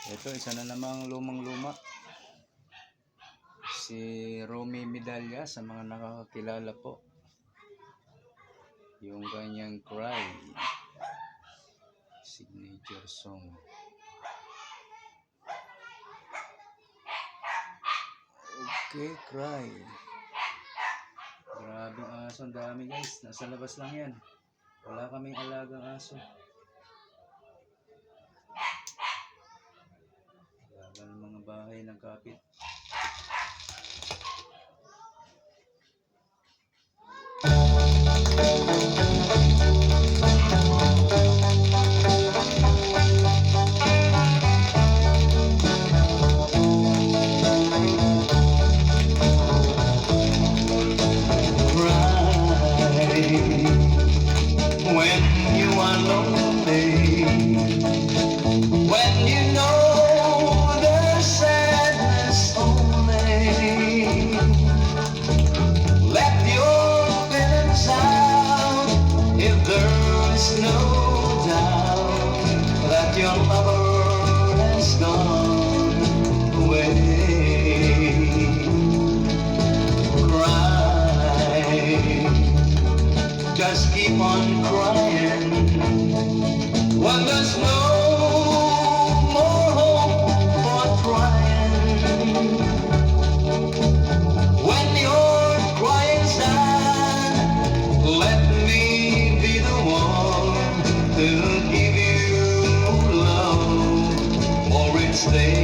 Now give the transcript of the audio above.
Ito, isa na namang lumang-luma. Si Romy Medalla, sa mga nakakakilala po. Yung kanyang Cry. Signature song. Okay, Cry. Grabe ang aso. Ang dami guys. Nasa labas lang yan. Wala kaming alagang aso. Alaga ng mga bahay ng kapit. When you are lonely, when you know the sadness only, let your feelings out if there is no doubt that your lover has gone away. Cry, just keep on crying when there's no more hope for trying. When you're crying sad, let me be the one to give you love, or it's there.